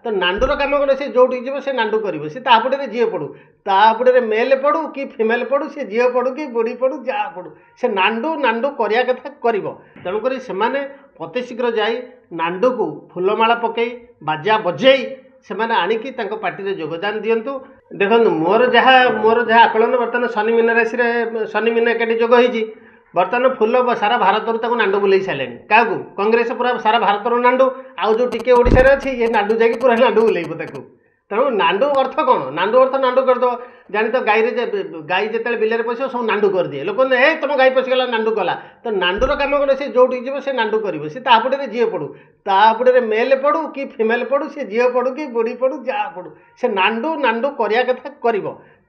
तो नांडूर कम कौन से जो जीव से नांडू कर तापटे झील पड़ू तापटे मेल पड़ू कि फिमेल पड़ू सी झील पड़ू कि बुढ़ी पड़ू जहाँ पड़ू से नांडू नांडू करवा कथा कर तेणुक से अति शीघ्र जाई नांडू को फूलमाला पकई बाजा बजे से आणिकी पार्टी योगदान दिंतु देखो मोर जहाँ आकलन बर्तमान शनि मीन राशि शनि मीन एकाठी जोग होती बर्तमान फुल सारा भारत नांडू बुले सारे क्या कांग्रेस पूरा सारा भारत नांडू आउ जो टिके ओडिशा अच्छी ये नांडू जाकि पूरा नांडू बुलेब तेणु नांडू अर्थ कौन नांडू अर्थ नांडू करदेव जानी तो गाई जिते बिल पश सब नांडू कर दिए लोक हे तुम गाई पशिगला नांडू कला तो नांडूर कम कौन से जो जीव से नांडू कर तापटे झील पड़ू तापटे मेल पड़ू कि फिमेल पड़ू सी झील पड़ू कि बुढ़ी पड़ू जहाँ पड़ू से नांडू नांडू करवा कथा कर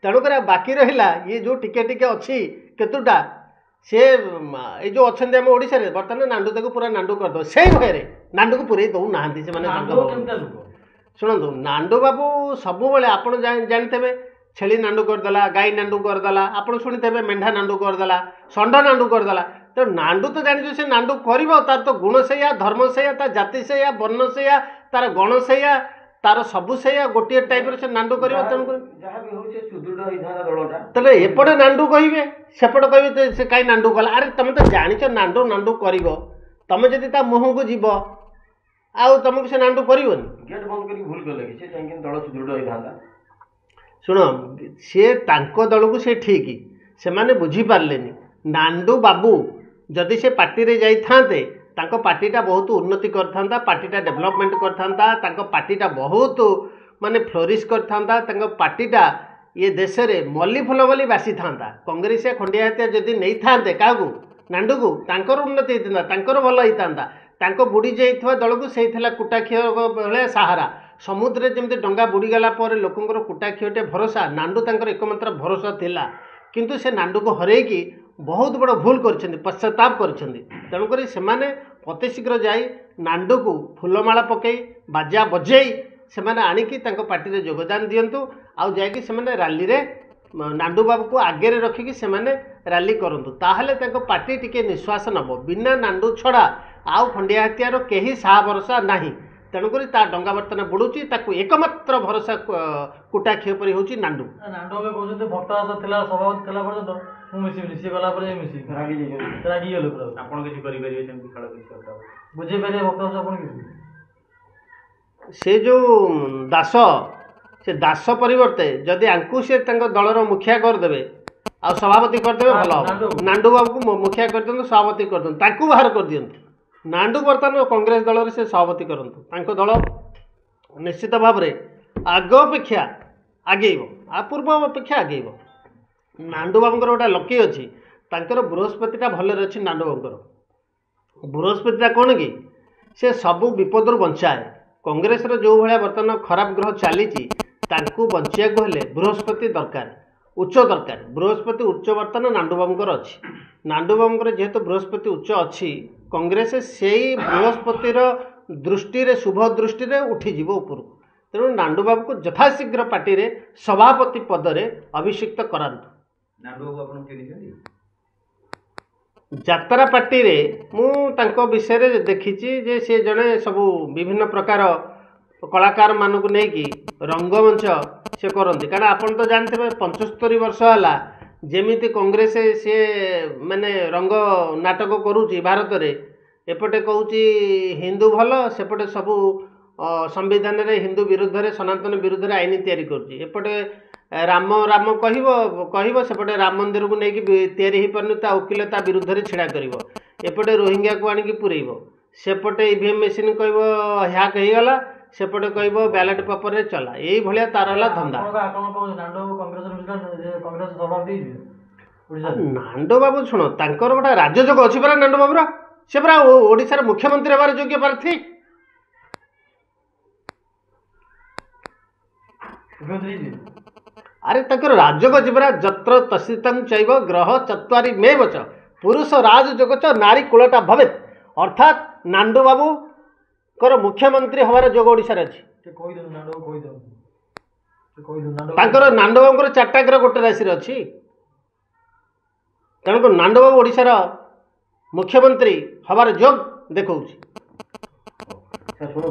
तेणुक बाकी रहा ये जो टिके टिके अच्छी केतुटा से ये जो अच्छा आम ओडिशा बर्तमान नांडू तक पूरा नांडू करदे से भय नांडू को पूरे दौना से शुणु नांडू बाबू सबु आप जानते छेली नांडू करदेला गाई नांडू करदेला आप शुणिथे मेढ़ा नांडू करदेला षंड नांडू करदेला तो नांडू तो जानी से नांडू कर तार तो गुण से धर्म से तार जाति से वर्ण से तार गण से तार सबू से गोटे टाइप से नांडू कर एपटे नांडू कहे सेपटे कहे से कहीं नांडू कला अरे तुम तो जाच नांडू नांडू कर तुम जदि मुह को जीव आउ तुमको से नांडू कर गेट बंद कर भूल गले कि से दल सुदृढ़ होता शुण सी दल को सी ठीक से मैंने बुझीपारे नांडू बाबू जदि से पार्टी रे जाइथांते तांको पार्टीटा बहुत उन्नति करथांता पार्टीटा डेवलपमेंट करथांता तांको पार्टीटा बहुत माने फ्लोरिश करथांता तांको पार्टीटा ये देश में मल्ली फुल बोली बासी था कांग्रेस खंडिया हत्या जदि नहीं थांते क्या नांडू को तांकर उन्नति होता तांकर भल होता तांको बुड़ी जाइथवा दल को सही कुटाक्षी भाया सहारा समुद्र जमी डंगा बुड़ीगला लोकंर कुटाक्षीटे भरोसा नांडू तांकर एकमात्र भरोसा थिला किंतु से नांडू को हरैकी बहुत बड़ भूल कर पश्चाताप कर तेणुक से अति शीघ्र जाई नांडू को फूलमाला पकई बाजा बजे से आणिकी पार्टी योगदान दिंतु आउ जाकि से रैली रे नांडू बाबू को आगे रखिकी से रैली करूँ ताहले पार्टी टिके निश्वास नब बिना नांडू छड़ा आउ खंडिया हत्यार कहीं साहा भरोसा नहीं तेणुक डंगा बर्तमान बुड़ूची एकमात्र भरोसा कुटाक्षी पर हूँ नांडू नांडू कहते भक्तदास सभापति पर्यटन मिसी सी गला मिसी रागी गले आप बुझे पारे भक्तदास आप से जो दास से दास परिवर्ते जदि आंकु से दलर मुखिया करदे आ सभापति करदे भल हम नांडू बाबू को मुखिया कर दिखाँ सभापति कर दिखाँ बाहर कर दिंतु नांडू बर्तमान कांग्रेस दल से सभापति करूँ दल निश्चित भाव आग अपेक्षा आगेब आ पूर्व अपेक्षा आगेब नांडू बाबूर गोटे लकी अच्छी बृहस्पतिटा भलर अच्छी नांडू बाबूर बृहस्पतिटा कौन कि से सबू विपद बचाए कांग्रेस जो भाया बर्तमान खराब ग्रह चली बचा हेले बृहस्पति दरकार उच्च दरकार बृहस्पति उच्च बर्तमान नांडू बाबूर अच्छी नांडू बाबूर जेहेतु बृहस्पति उच्च अच्छी कांग्रेस से बृहस्पतिर दृष्टि शुभ दृष्टि उठीज ऊपर तेणु नांडू बाबू को यथाशीघ्र पार्टी रे सभापति पदरे अभिषिक्त करातु यात्रा पार्टी रे मु विषय रे देखिची जे से जड़े सबू विभिन्न प्रकार कलाकार मानक नहीं रंगमंच से करती कारण आपन तो जानते 75 वर्ष है जेमिति कांग्रेस से माने रंग नाटक करुच्ची भारत रे एपटे कहूँ हिंदू भल सेपटे सबू संविधान रे हिंदू विरुद्ध रे सनातन विरुद्ध रे आईन तैयारी करुच्ची एपटे राम राम कह सेपटे राम मंदिर को लेकिन तैयारी हो पारनी ता वकिल ता विरुद्ध रे छिड़ा करिवो एपटे रोहिंग्या को आनिकी पुरेइबो सेपटे ईवीएम मशीन कहबो हैक होगला सेपटे कहबो बैलेट पेपर रे चला यही भलिया तार हला धंदा नांडू बाबू शुण तांकर गोटे राजयोग अच्छी परा नांडू बाबूर से परा ओडिशार मुख्यमंत्री हमारे योग्य प्रार्थी अरे तक राजयोग जीवरा जत्र तसितं चैव ग्रह चत्वारि मे वच पुरुष राजयोग च नारी कूलटा भवेत अर्थात नांडू बाबू कर मुख्यमंत्री हमारे जोग ओडिशा अच्छी नांडू बाबू 4टा ग्रह गोटे राशि अच्छी तेणुक नांडू बाबू ओडिशार मुख्यमंत्री हमारे जोग देखा। शुणु